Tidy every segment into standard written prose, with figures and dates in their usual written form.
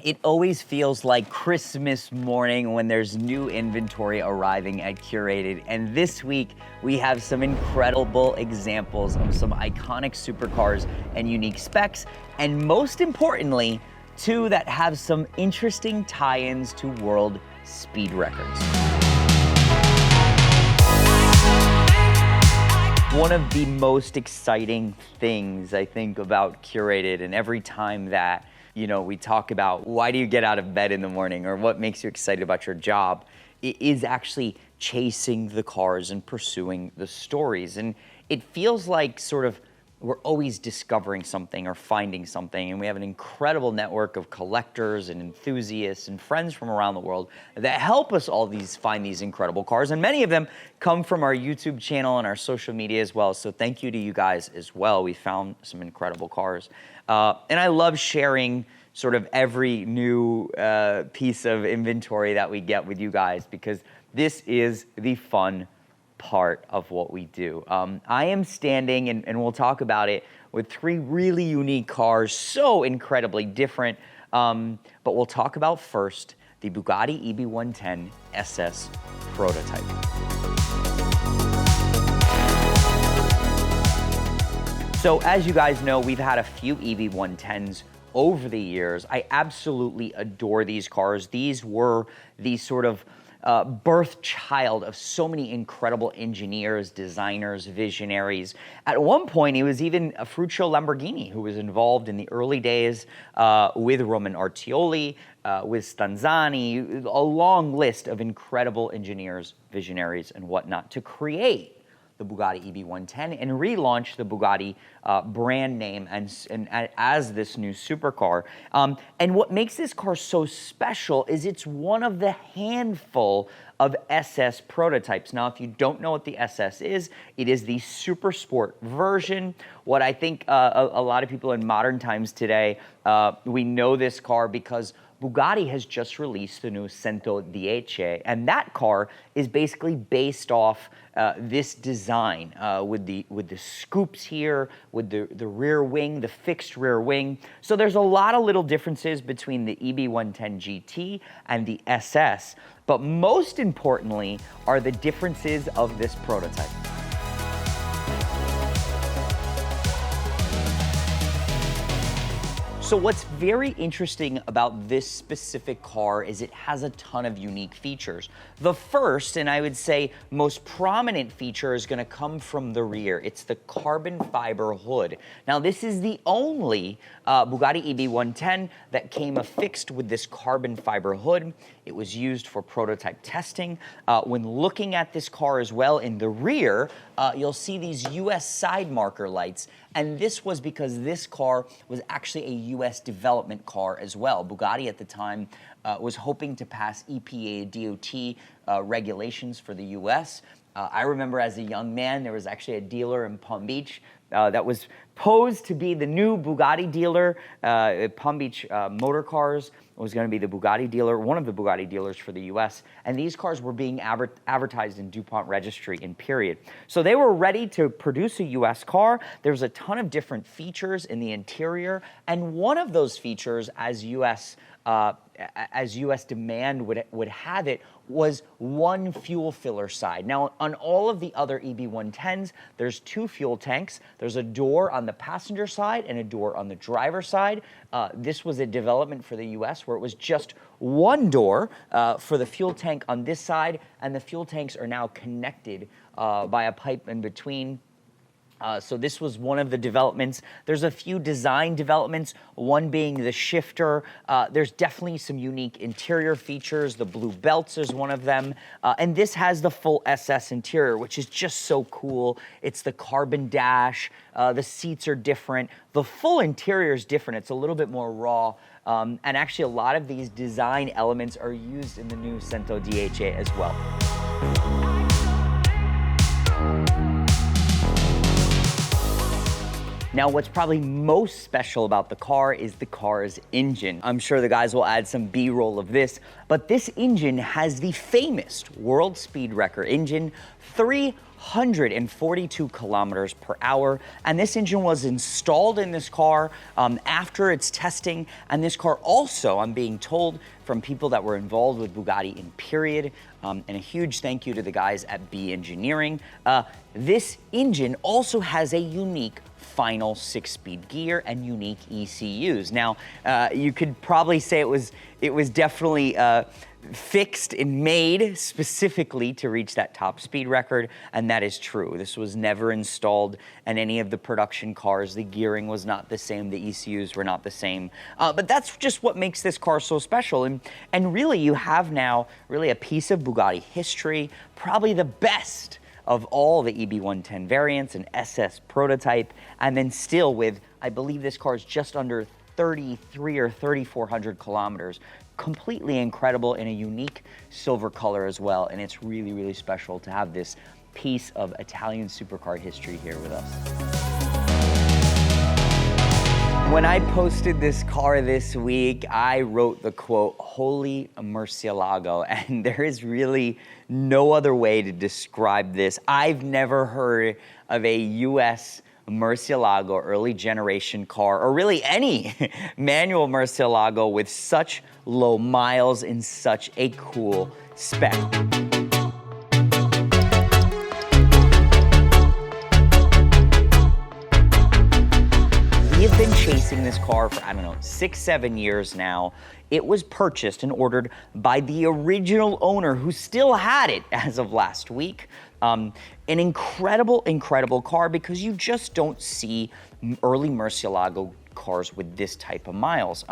It always feels like Christmas morning when there's new inventory arriving at Curated. And this week, we have some incredible examples of some iconic supercars and unique specs. And most importantly, two that have some interesting tie-ins to world speed records. One of the most exciting things I think about Curated, and every time that we talk about why do you get out of bed in the morning or what makes you excited about your job, it is actually chasing the cars and pursuing the stories. And it feels like sort of we're always discovering something or finding something, and we have an incredible network of collectors and enthusiasts and friends from around the world that help us find these incredible cars, and many of them come from our YouTube channel and our social media as well. So thank you to you guys as well. We found some incredible cars, and I love sharing sort of every new piece of inventory that we get with you guys, because this is the fun part of what we do. I am standing, and we'll talk about it, with three really unique cars, so incredibly different. But we'll talk about first the Bugatti EB110SS Prototype. So as you guys know, we've had a few EB110s over the years. I absolutely adore these cars. These were the sort of birth child of so many incredible engineers, designers, visionaries. At one point, it was even a Ferruccio Lamborghini who was involved in the early days with Roman Artioli, with Stanzani, a long list of incredible engineers, visionaries, and whatnot to create the Bugatti EB110 and relaunch the Bugatti brand name and as this new supercar. And what makes this car so special is it's one of the handful of SS prototypes. Now, if you don't know what the SS is, it is the super sport version. What I think a lot of people in modern times today, we know this car because Bugatti has just released the new 110, and that car is basically based off this design with the scoops here, with the rear wing, the fixed rear wing. So there's a lot of little differences between the EB110 GT and the SS, but most importantly are the differences of this prototype. So what's very interesting about this specific car is it has a ton of unique features. The first, and I would say most prominent feature, is going to come from the rear. It's the carbon fiber hood. Now, this is the only Bugatti EB110 that came affixed with this carbon fiber hood. It was used for prototype testing. When looking at this car as well in the rear, you'll see these US side marker lights. And this was because this car was actually a US development car as well. Bugatti at the time was hoping to pass EPA DOT regulations for the US. I remember as a young man, there was actually a dealer in Palm Beach that was posed to be the new Bugatti dealer. Palm Beach Motor Cars was going to be the Bugatti dealer, one of the Bugatti dealers for the US. And these cars were being advertised in DuPont Registry in period. So they were ready to produce a US car. There's a ton of different features in the interior. And one of those features, as US demand would have it, was one fuel filler side. Now, on all of the other EB110s, there's two fuel tanks. There's a door on the passenger side and a door on the driver's side. This was a development for the US where it was just one door for the fuel tank on this side, and the fuel tanks are now connected by a pipe in between. So this was one of the developments. There's a few design developments, one being the shifter. There's definitely some unique interior features. The blue belts is one of them. And this has the full SS interior, which is just so cool. It's the carbon dash. The seats are different. The full interior is different. It's a little bit more raw. And actually, a lot of these design elements are used in the new 110 as well. Now, what's probably most special about the car is the car's engine. I'm sure the guys will add some B-roll of this, but this engine has the famous world speed record engine, 342 kilometers per hour, and this engine was installed in this car after its testing. And this car also, I'm being told from people that were involved with Bugatti in period, and a huge thank you to the guys at B Engineering, this engine also has a unique final 6-speed gear and unique ECUs. Now, you could probably say it was definitely fixed and made specifically to reach that top speed record, and that is true. This was never installed in any of the production cars. The gearing was not the same, the ECUs were not the same, but that's just what makes this car so special. And really, you have now really a piece of Bugatti history, probably the best of all the EB110 variants, an SS Prototype, and then still with, I believe this car is just under 33 or 3,400 kilometers. Completely incredible in a unique silver color as well, and it's really, really special to have this piece of Italian supercar history here with us. When I posted this car this week, I wrote the quote, "Holy Murcielago," and there is really no other way to describe this. I've never heard of a US Murcielago early generation car, or really any manual Murcielago with such low miles in such a cool spec. We have been chasing this car for, I don't know, 6-7 years now. It was purchased and ordered by the original owner who still had it as of last week. An incredible, incredible car, because you just don't see early Murcielago cars with this type of miles.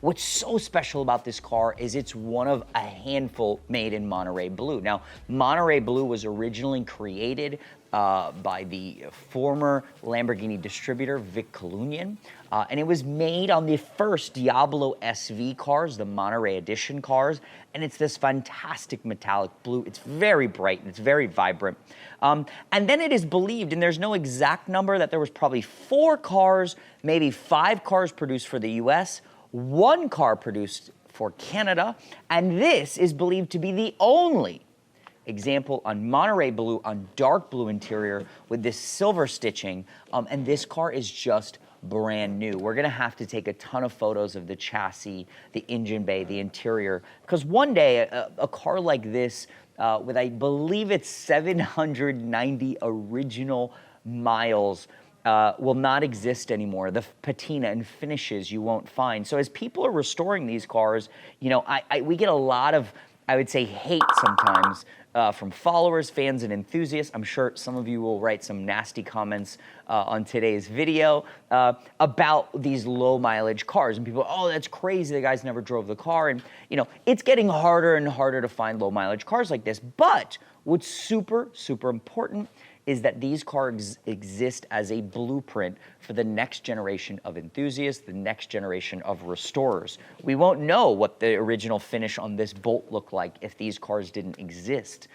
What's so special about this car is it's one of a handful made in Monterey Blue. Now, Monterey Blue was originally created by the former Lamborghini distributor, Vic Colunian, and it was made on the first Diablo SV cars, the Monterey Edition cars, and it's this fantastic metallic blue. It's very bright, and it's very vibrant. And then it is believed, and there's no exact number, that there was probably 4 cars, maybe 5 cars produced for the US, 1 car produced for Canada, and this is believed to be the only example on Monterey Blue, on dark blue interior with this silver stitching, and this car is just brand new. We're gonna have to take a ton of photos of the chassis, the engine bay, the interior, because one day a car like this with, I believe it's 790 original miles, will not exist anymore. The patina and finishes you won't find. So as people are restoring these cars, you know, we get a lot of, I would say, hate sometimes from followers, fans, and enthusiasts. I'm sure some of you will write some nasty comments on today's video about these low mileage cars. And people, oh, that's crazy, the guys never drove the car. And, you know, it's getting harder and harder to find low mileage cars like this. But what's super, super important is that these cars exist as a blueprint for the next generation of enthusiasts, the next generation of restorers. We won't know what the original finish on this Bolt looked like if these cars didn't exist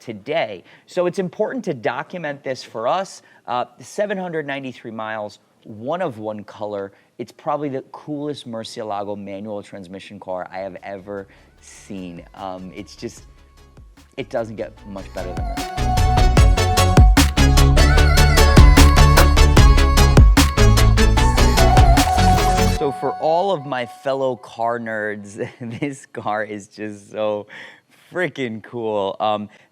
today. So it's important to document this for us. 793 miles, one of one color. It's probably the coolest Murcielago manual transmission car I have ever seen. It's just, it doesn't get much better than this. So for all of my fellow car nerds, this car is just so freaking cool.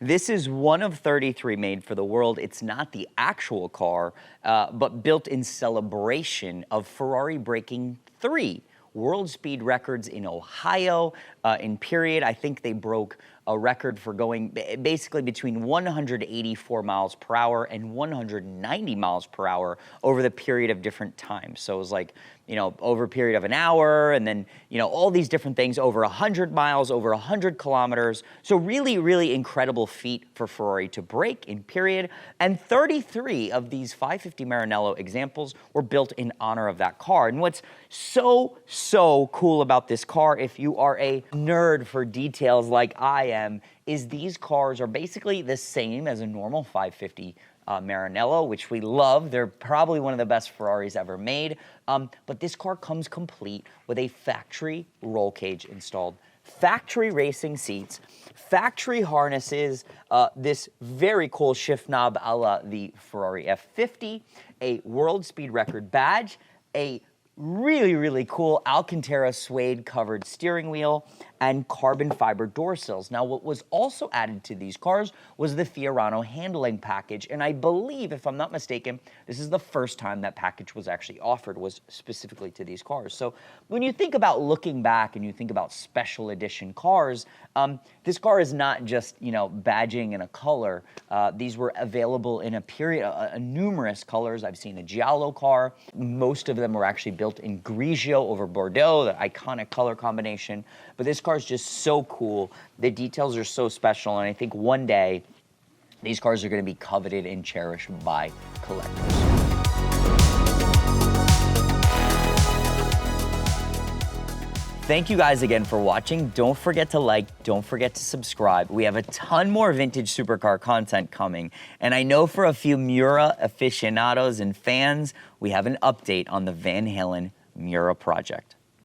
This is one of 33 made for the world. It's not the actual car, but built in celebration of Ferrari breaking 3 world speed records in Ohio in period. I think they broke a record for going basically between 184 miles per hour and 190 miles per hour over the period of different times. So it was like, you know, over a period of an hour, and then, you know, all these different things, over 100 miles, over 100 kilometers. So really, really incredible feat for Ferrari to break in period. And 33 of these 550 Maranello examples were built in honor of that car. And what's so, so cool about this car, if you are a nerd for details like I am, is these cars are basically the same as a normal 550 Maranello, which we love. They're probably one of the best Ferraris ever made. But this car comes complete with a factory roll cage installed, factory racing seats, factory harnesses, this very cool shift knob a la the Ferrari F50, a world speed record badge, a really, really cool Alcantara suede covered steering wheel, and carbon fiber door sills. Now, what was also added to these cars was the Fiorano handling package, and I believe, if I'm not mistaken, this is the first time that package was actually offered, was specifically to these cars. So when you think about looking back and you think about special edition cars, this car is not just, you know, badging in a color. These were available in a numerous colors. I've seen a Giallo car. Most of them were actually built in Grigio over Bordeaux, the iconic color combination. But this car is just so cool. The details are so special, and I think one day these cars are going to be coveted and cherished by collectors. Thank you guys again for watching. Don't forget to like, don't forget to subscribe. We have a ton more vintage supercar content coming. And I know for a few Mura aficionados and fans, we have an update on the Van Halen Mura project.